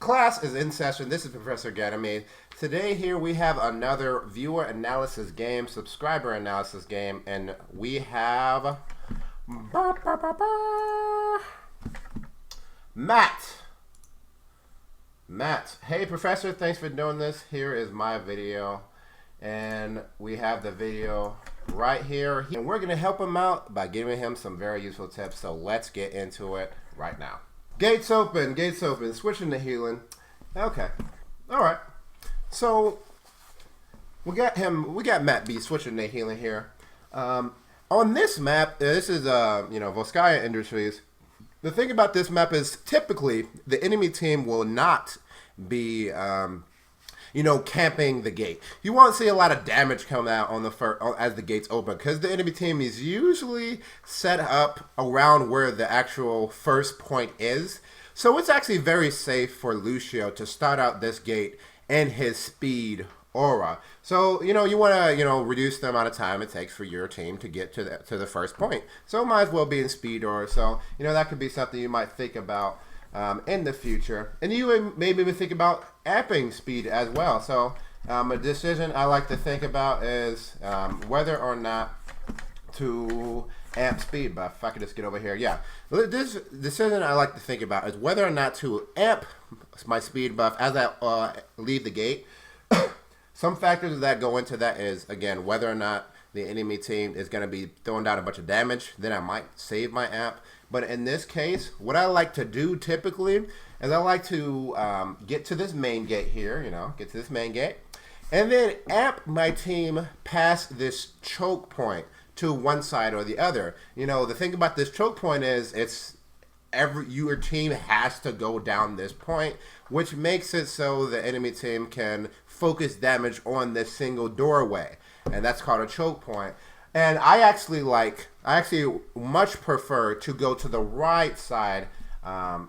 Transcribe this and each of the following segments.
Class is in session. This is Professor Ganymede. Today here we have another viewer analysis game, subscriber analysis game, and we have Matt. Hey Professor, thanks for doing this. Here is my video, and we have the video right here, and we're going to help him out by giving him some very useful tips. So let's get into it right now. Gates open, switching to healing. Okay, all right. So we got Matt B switching to healing here. On this map, this is Volskaya Industries. The thing about this map is typically the enemy team will not be camping the gate. You won't see a lot of damage come out on the as the gates open, because the enemy team is usually set up around where the actual first point is. So it's actually very safe for Lucio to start out this gate in his speed aura. So you want to reduce the amount of time it takes for your team to get to the first point. So it might as well be in speed aura. So that could be something you might think about in the future, and you would maybe even think about amping speed as well. So a decision I like to think about is whether or not to amp speed buff. If I could just get over here, yeah. This decision I like to think about is whether or not to amp my speed buff as I leave the gate. Some factors that go into that is, again, whether or not the enemy team is going to be throwing down a bunch of damage. Then I might save my amp. But in this case, what I like to do typically is I like to get to this main gate here, get to this main gate, and then amp my team past this choke point to one side or the other. The thing about this choke point is your team has to go down this point, which makes it so the enemy team can focus damage on this single doorway, and that's called a choke point. And I actually much prefer to go to the right side of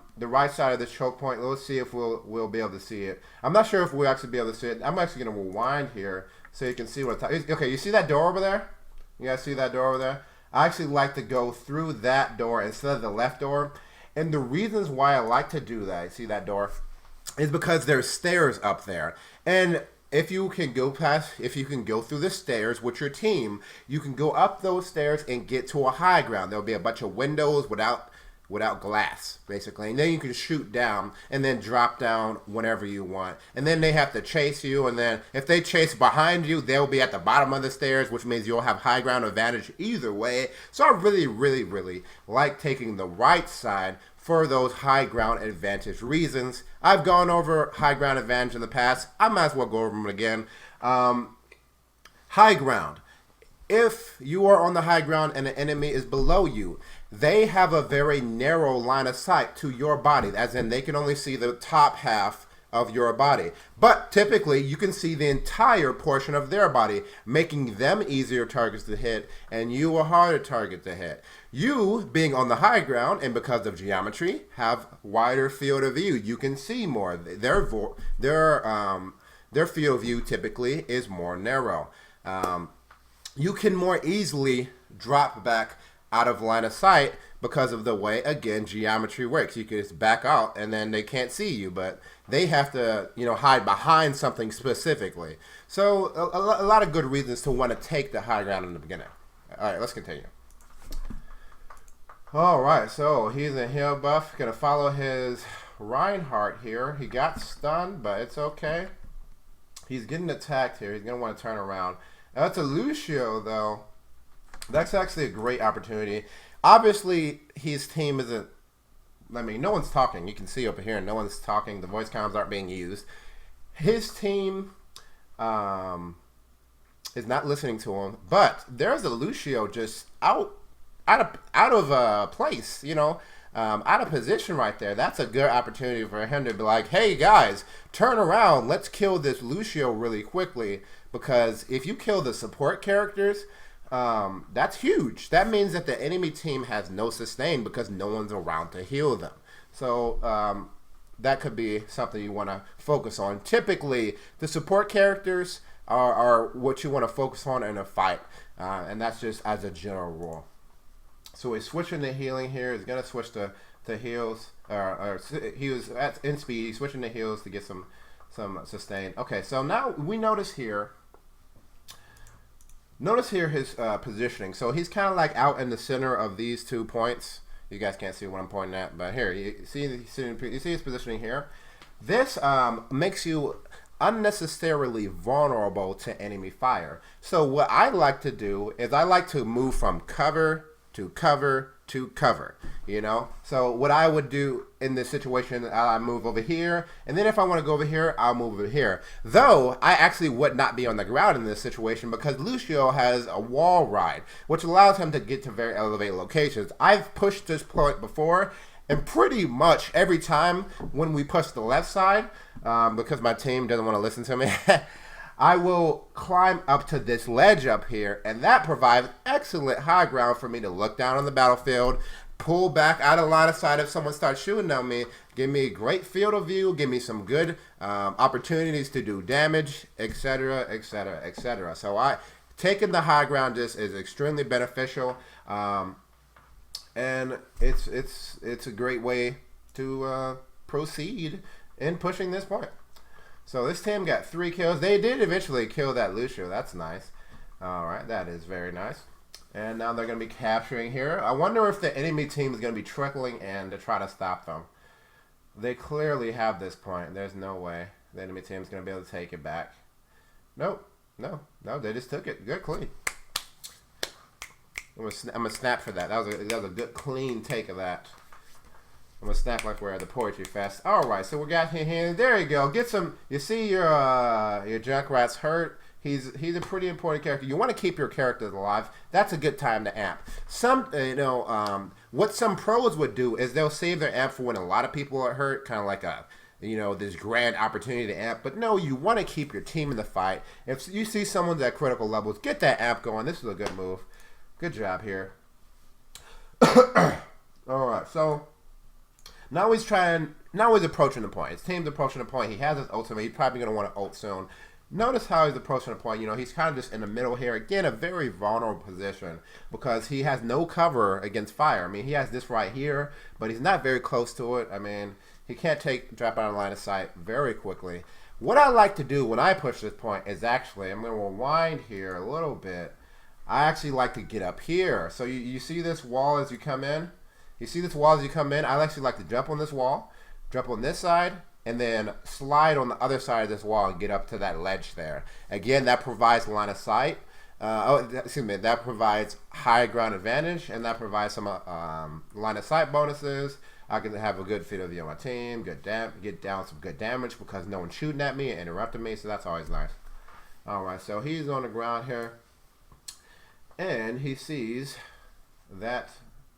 this choke point. Let's see if we'll be able to see it. I'm not sure if we'll actually be able to see it. I'm actually going to rewind here so you can see what I'm talking. Okay, you see that door over there? You guys see that door over there? I actually like to go through that door instead of the left door. And the reasons why I like to do that, see that door, is because there's stairs up there. And if you can go through the stairs with your team, you can go up those stairs and get to a high ground. There'll be a bunch of windows without glass, basically. And then you can shoot down and then drop down whenever you want. And then they have to chase you. And then if they chase behind you, they'll be at the bottom of the stairs, which means you'll have high ground advantage either way. So I really, really, really like taking the right side for those high ground advantage reasons. I've gone over high ground advantage in the past. I might as well go over them again. High ground. If you are on the high ground and the enemy is below you, they have a very narrow line of sight to your body, as in they can only see the top half of your body. But typically you can see the entire portion of their body, making them easier targets to hit and you a harder target to hit. You, being on the high ground and because of geometry, have wider field of view. You can see more. Their field of view typically is more narrow. You can more easily drop back out of line of sight because of the way, again, geometry works. You can just back out and then they can't see you, but they have to, hide behind something specifically. So a lot of good reasons to want to take the high ground in the beginning. All right, let's continue. All right, so he's a heal buff. Gonna follow his Reinhardt here. He got stunned, but it's okay. He's getting attacked here. He's gonna want to turn around. That's a Lucio, though. That's actually a great opportunity. Obviously, his team isn't. No one's talking. You can see over here, no one's talking. The voice comms aren't being used. His team is not listening to him, but there's a Lucio just out of place, out of position right there. That's a good opportunity for him to be like, hey guys, turn around, let's kill this Lucio really quickly, because if you kill the support characters, that's huge. That means that the enemy team has no sustain because no one's around to heal them. So that could be something you want to focus on. Typically, the support characters are what you want to focus on in a fight, and that's just as a general rule. So he's switching to healing here. He's going to switch to to heals, or he was in speed. He's switching to heals to get some sustain. Okay, so now we notice here. Notice here his positioning. So he's kind of like out in the center of these 2 points. You guys can't see what I'm pointing at, but here you see his positioning here. This makes you unnecessarily vulnerable to enemy fire. So what I like to do is I like to move from cover to cover to cover, you know? So what I would do in this situation, I move over here, and then if I want to go over here, I'll move over here. Though, I actually would not be on the ground in this situation because Lucio has a wall ride, which allows him to get to very elevated locations. I've pushed this point before, and pretty much every time when we push the left side, because my team doesn't want to listen to me, I will climb up to this ledge up here, and that provides excellent high ground for me to look down on the battlefield, pull back out of line of sight if someone starts shooting at me, give me a great field of view, give me some good opportunities to do damage, etc., etc., etc. So taking the high ground just is extremely beneficial, and it's a great way to proceed in pushing this point. So this team got 3 kills. They did eventually kill that Lucio. That's nice. All right, that is very nice. And now they're going to be capturing here. I wonder if the enemy team is going to be trickling in to try to stop them. They clearly have this point. There's no way the enemy team is going to be able to take it back. Nope. No, they just took it. Good, clean. I'm going to snap for that. That was a good, clean take of that. I'm gonna snap like we're at the Poetry Fest. All right, so we got him here. There you go. Get some. You see your Junkrat's hurt. He's a pretty important character. You want to keep your characters alive. That's a good time to amp. What some pros would do is they'll save their amp for when a lot of people are hurt, kind of like this grand opportunity to amp. But no, you want to keep your team in the fight. If you see someone's at critical levels, get that amp going. This is a good move. Good job here. All right, so. Now he's approaching the point. His team's approaching the point. He has his ultimate. He's probably going to want to ult soon. Notice how he's approaching the point. You know, he's kind of just in the middle here. Again, a very vulnerable position because he has no cover against fire. I mean, he has this right here, but he's not very close to it. I mean, he can't drop out of line of sight very quickly. What I like to do when I push this point is actually, I'm going to rewind here a little bit. I actually like to get up here. So you see this wall as you come in? You see this wall as you come in? I actually like to jump on this wall, jump on this side, and then slide on the other side of this wall and get up to that ledge there. Again, that provides line of sight. That provides high ground advantage, and that provides some line of sight bonuses. I can have a good field of view on my team, get down some good damage because no one's shooting at me and interrupting me, so that's always nice. All right, so he's on the ground here, and he sees that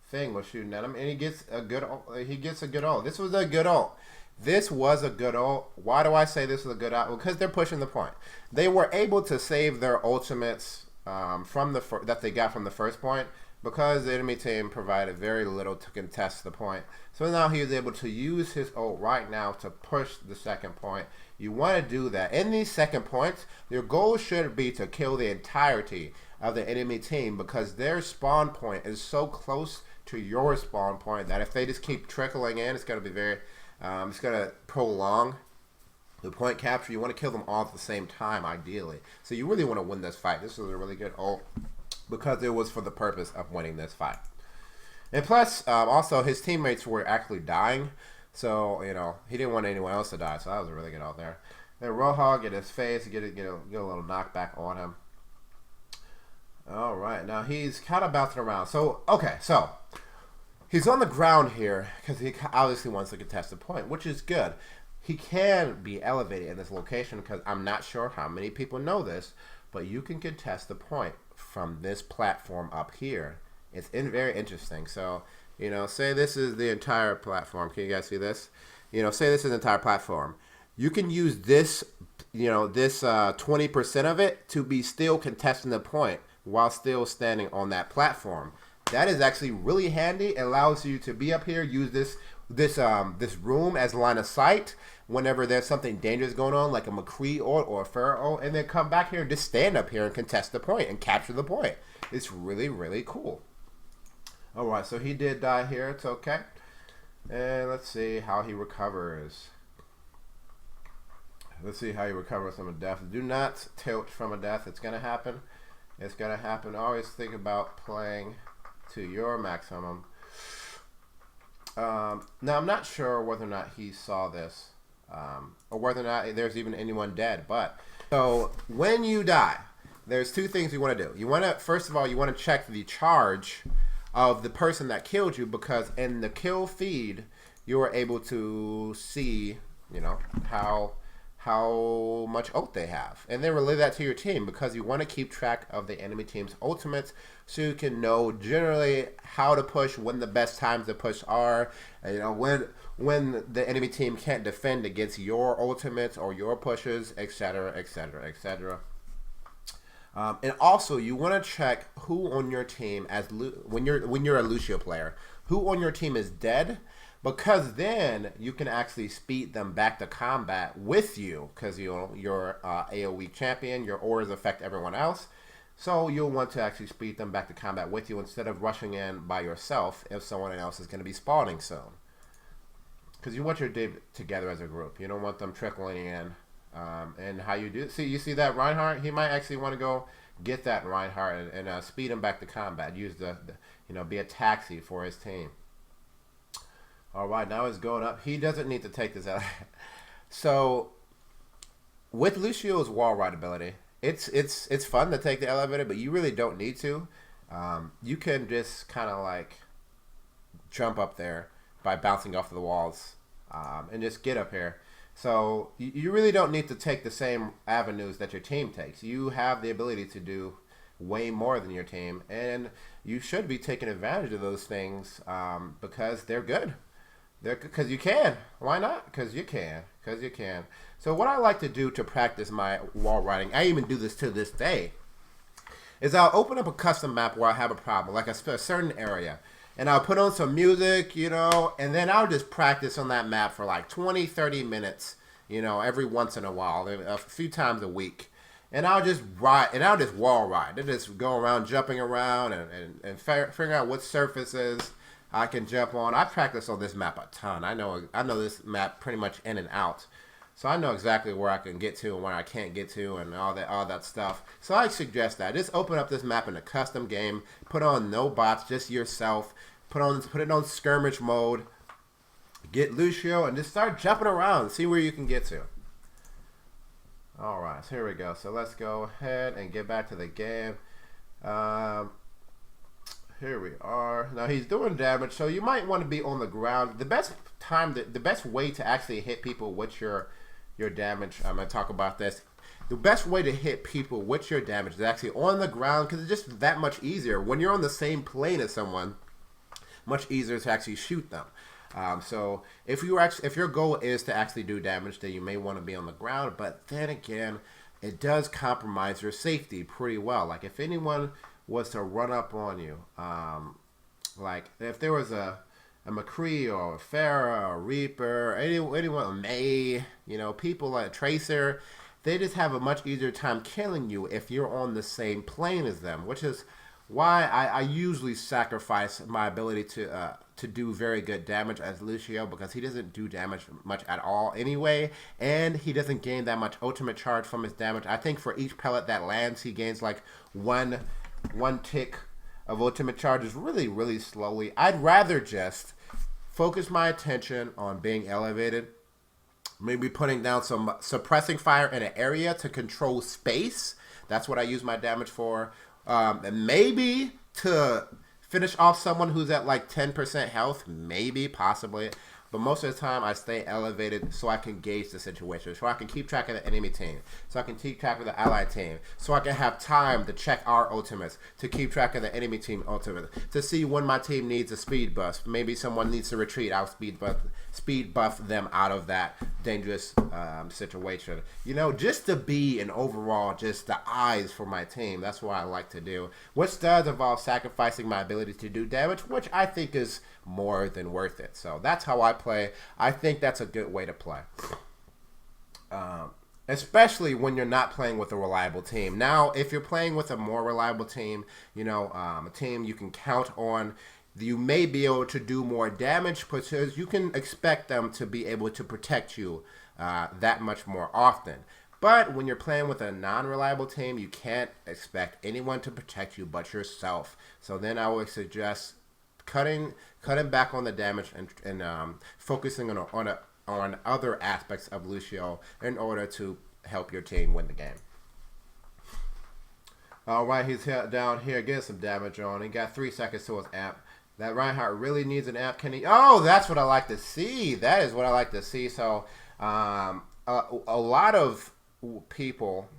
thing was shooting at him, and he gets a good ult. This was a good ult. This was a good ult. Why do I say this was a good ult? Well, because they're pushing the point. They were able to save their ultimates that they got from the first point because the enemy team provided very little to contest the point. So now he is able to use his ult right now to push the second point. You want to do that. In these second points, your goal should be to kill the entirety of the enemy team because their spawn point is so close to your spawn point that if they just keep trickling in, it's going to be very, it's going to prolong the point capture. You want to kill them all at the same time, ideally. So you really want to win this fight. This was a really good ult because it was for the purpose of winning this fight. And plus, also, his teammates were actually dying. So, you know, he didn't want anyone else to die. So that was a really good ult there. Then Roadhog, get his face, get a little knockback on him. All right, now he's kind of bouncing around. So, okay, so he's on the ground here because he obviously wants to contest the point, which is good. He can be elevated in this location because I'm not sure how many people know this, but you can contest the point from this platform up here. It's very interesting. So, you know, say this is the entire platform. Can you guys see this? You know, say this is the entire platform. You can use this, you know, this 20% of it to be still contesting the point while still standing on that platform. That is actually really handy. It allows you to be up here, use this room as line of sight whenever there's something dangerous going on, like a McCree or a Pharaoh, and then come back here and just stand up here and contest the point and capture the point. It's really, really cool. All right, so he did die here. It's okay. And let's see how he recovers. Let's see how he recovers from a death. Do not tilt from a death. It's going to happen. It's going to happen. Always think about playing to your maximum. Now, I'm not sure whether or not he saw this, or whether or not there's even anyone dead. But so when you die, there's two things you want to do. You want to, first of all, you want to check the charge of the person that killed you, because in the kill feed, you are able to see, you know, how much ult they have, and then relay that to your team, because you want to keep track of the enemy team's ultimates so you can know generally how to push, when the best times to push are, and, you know, when the enemy team can't defend against your ultimates or your pushes, etc., etc., etc. And also, you want to check who on your team, when you're a Lucio player, who on your team is dead, because then you can actually speed them back to combat with you, because you're AoE champion, your auras affect everyone else, so you'll want to actually speed them back to combat with you instead of rushing in by yourself if someone else is going to be spawning soon. Because you want your day together as a group. You don't want them trickling in. And how you do, you see that Reinhardt, he might actually want to go get that Reinhardt and speed him back to combat. Use be a taxi for his team. All right, now it's going up. He doesn't need to take this out. So with Lucio's wall ride ability, it's fun to take the elevator, but you really don't need to. You can just kind of like jump up there by bouncing off the walls, and just get up here. So you really don't need to take the same avenues that your team takes. You have the ability to do way more than your team, and you should be taking advantage of those things, because they're good. Because you can. Why not? Because you can. Because you can. So what I like to do to practice my wall riding, I even do this to this day, is I'll open up a custom map where I have a problem, like a certain area, and I'll put on some music, and then I'll just practice on that map for like 20, 30 minutes, every once in a while, a few times a week. And I'll just ride, and I'll just wall ride. I just go around, jumping around, and figuring out what surfaces I can jump on. I practice on this map a ton. I know this map pretty much in and out. So I know exactly where I can get to and where I can't get to, and all that stuff. So I suggest that. Just open up this map in a custom game. Put on no bots, just yourself. Put it on skirmish mode. Get Lucio and just start jumping around. See where you can get to. Alright, so here we go. So let's go ahead and get back to the game. Here we are. Now he's doing damage, so you might want to be on the ground. The best way to actually hit people with your damage, I'm going to talk about this. The best way to hit people with your damage is actually on the ground, because it's just that much easier. When you're on the same plane as someone, much easier to actually shoot them. So if your goal is to actually do damage, then you may want to be on the ground. But then again, it does compromise your safety pretty well. Like if anyone was to run up on you, like if there was a McCree or a Farah or a Reaper, anyone, a May, people like Tracer, they just have a much easier time killing you if you're on the same plane as them, which is why I usually sacrifice my ability to do very good damage as Lucio, because he doesn't do damage much at all anyway, and he doesn't gain that much ultimate charge from his damage. I think for each pellet that lands, he gains like one tick of ultimate charges really, really slowly. I'd rather just focus my attention on being elevated, maybe putting down some suppressing fire in an area to control space. That's what I use my damage for. And maybe to finish off someone who's at like 10% health, maybe, possibly. But most of the time, I stay elevated so I can gauge the situation, so I can keep track of the enemy team, so I can keep track of the allied team, so I can have time to check our ultimates, to keep track of the enemy team ultimates, to see when my team needs a speed buff. Maybe someone needs to retreat. I'll speed buff them out of that dangerous situation. Just to be an overall, just the eyes for my team. That's what I like to do, which does involve sacrificing my ability to do damage, which I think is more than worth it. So that's how I play. I think that's a good way to play, especially when you're not playing with a reliable team. Now, if you're playing with a more reliable team, a team you can count on, you may be able to do more damage because you can expect them to be able to protect you that much more often. But when you're playing with a non-reliable team, you can't expect anyone to protect you but yourself. So then I would suggest cutting back on the damage and focusing on other aspects of Lucio in order to help your team win the game. All right, he's down here getting some damage on. He got 3 seconds to his amp. That Reinhardt really needs an amp. Can he? Oh, that's what I like to see. That is what I like to see. So a lot of people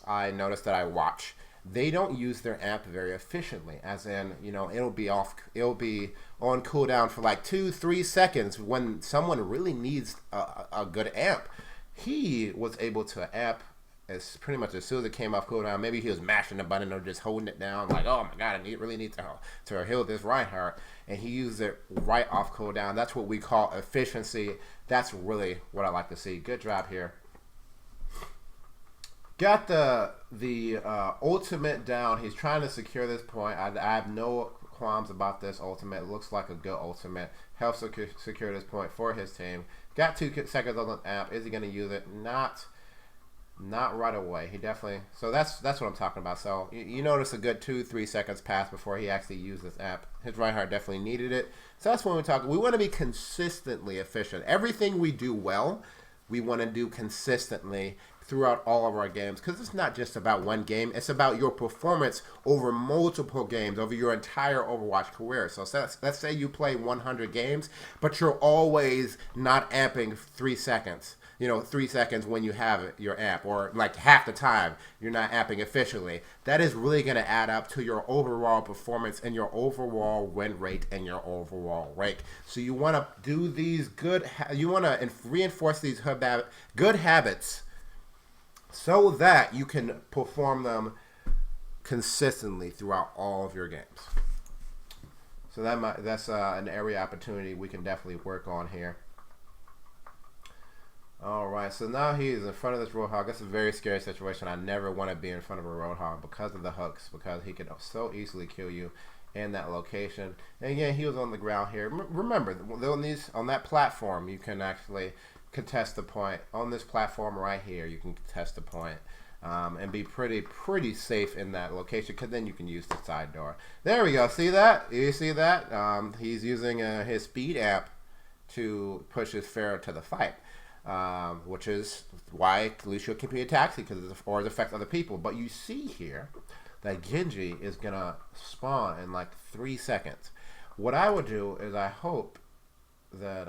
I notice that I watch, they don't use their amp very efficiently. As in, it'll be on cooldown for like 2-3 seconds when someone really needs a good amp. He was able to amp as pretty much as soon as it came off cooldown. Maybe he was mashing the button or just holding it down, like, oh my god, I really need to heal this Reinhardt, and he used it right off cooldown. That's what we call efficiency. That's really what I like to see. Good job here. Got the ultimate down. He's trying to secure this point. I have no qualms about this ultimate. It looks like a good ultimate. Helps secure this point for his team. Got 2 seconds on the amp. Is he going to use it? Not right away. He definitely. So that's what I'm talking about. So you notice a good 2-3 seconds pass before he actually used this amp. His Reinhardt definitely needed it. So that's when we talk. We want to be consistently efficient. Everything we do well, we want to do consistently throughout all of our games, because it's not just about one game. It's about your performance over multiple games, over your entire Overwatch career. So let's say you play 100 games, but you're always not amping 3 seconds. 3 seconds when you have your amp, or like half the time you're not amping efficiently. That is really going to add up to your overall performance and your overall win rate and your overall rank. So you want to do these you want to reinforce these good habits so that you can perform them consistently throughout all of your games. So that's an area opportunity we can definitely work on here. Alright, so now he's in front of this Roadhog. That's a very scary situation. I never want to be in front of a Roadhog because of the hooks, because he can so easily kill you in that location. And again, he was on the ground here. Remember, on that platform, you can actually contest the point. On this platform right here, you can contest the point and be pretty safe in that location, because then you can use the side door. There we go. See that? You see that? He's using his speed amp to push his Pharah to the fight. Which is why Lucio can be a taxi, because it affects other people. But you see here that Genji is going to spawn in like 3 seconds. What I would do is I hope that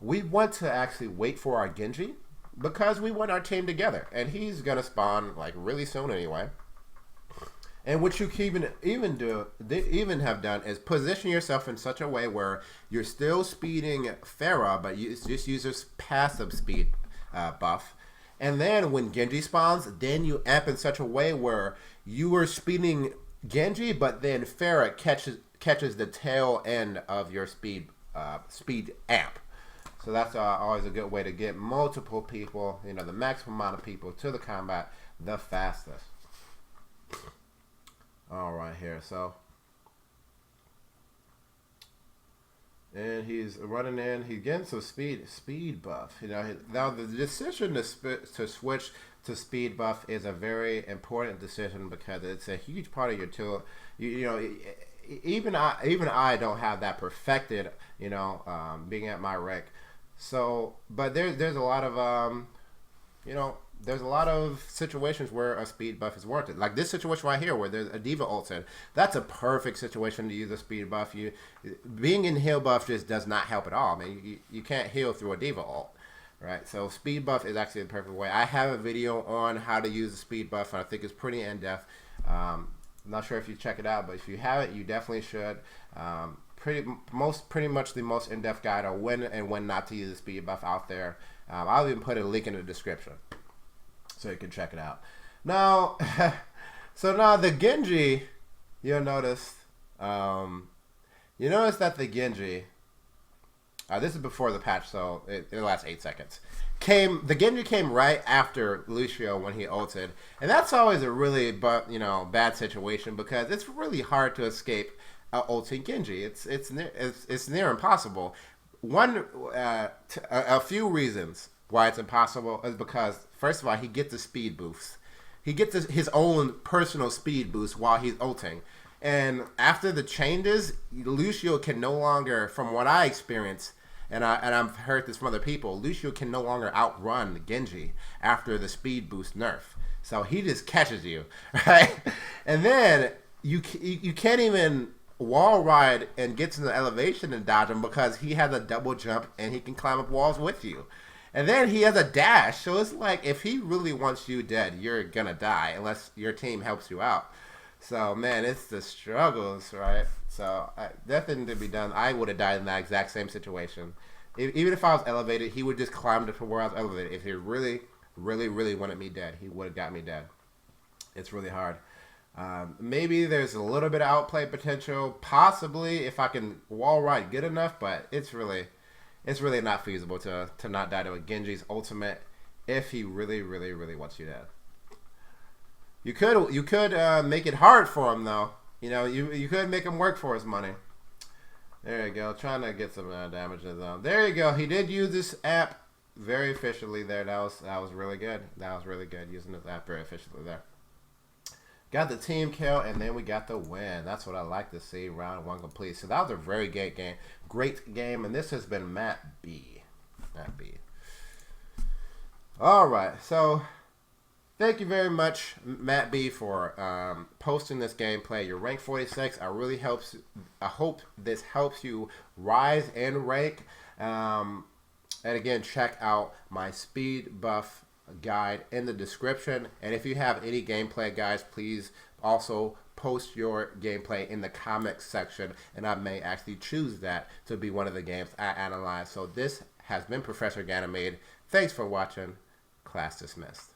we want to actually wait for our Genji, because we want our team together. And he's going to spawn like really soon anyway. And what you can even have done is position yourself in such a way where you're still speeding Pharah, but you just use this passive speed buff. And then when Genji spawns, then you amp in such a way where you are speeding Genji, but then Pharah catches the tail end of your speed amp. So that's always a good way to get multiple people, the maximum amount of people to the combat the fastest. All right, here, so, and he's running in. He's getting some speed buff. Now the decision to switch to speed buff is a very important decision, because it's a huge part of your tool. Even I don't have that perfected. Being at my rank. So, but there's a lot of there's a lot of situations where a speed buff is warranted. Like this situation right here where there's a D.Va ult in. That's a perfect situation to use a speed buff. Being in heal buff just does not help at all. I mean, you can't heal through a D.Va ult, right? So speed buff is actually the perfect way. I have a video on how to use a speed buff, and I think it's pretty in-depth. I'm not sure if you check it out, but if you have it, you definitely should. Pretty much the most in-depth guide on when and when not to use a speed buff out there. I'll even put a link in the description, so you can check it out. Now, so now the Genji, you'll notice, that the Genji, this is before the patch, so it lasts 8 seconds. The Genji came right after Lucio when he ulted, and that's always a really bad situation, because it's really hard to escape ulting Genji. It's near impossible. One a few reasons why it's impossible is because, first of all, he gets the speed boosts. He gets his own personal speed boost while he's ulting. And after the changes, Lucio can no longer, from what I experienced, and I've heard this from other people, Lucio can no longer outrun Genji after the speed boost nerf. So he just catches you, right? And then you can't even wall ride and get to the elevation and dodge him because he has a double jump and he can climb up walls with you. And then he has a dash, so it's like if he really wants you dead, you're gonna die unless your team helps you out. So man, it's the struggles, right? So nothing to be done. I would have died in that exact same situation. Even if I was elevated, he would just climb to where I was elevated. If he really, really, really wanted me dead, he would have got me dead. It's really hard. Maybe there's a little bit of outplay potential, possibly if I can wall ride good enough, but it's really not feasible to not die to a Genji's ultimate if he really, really, really wants you dead. You could make it hard for him though. You know, you could make him work for his money. There you go, trying to get some damage in his zone. There you go. He did use this app very efficiently there. That was really good. That was really good using this app very efficiently there. Got the team kill, and then we got the win. That's what I like to see. Round 1 complete. So that was a very great game. Great game, and this has been Matt B. Matt B. All right, so thank you very much, Matt B, for posting this gameplay. You're rank 46. I hope this helps you rise in rank. And again, check out my speed buff guide in the description, and if you have any gameplay guides, please also post your gameplay in the comments section, and I may actually choose that to be one of the games I analyze. So this has been Professor Ganymede. Thanks for watching. Class dismissed.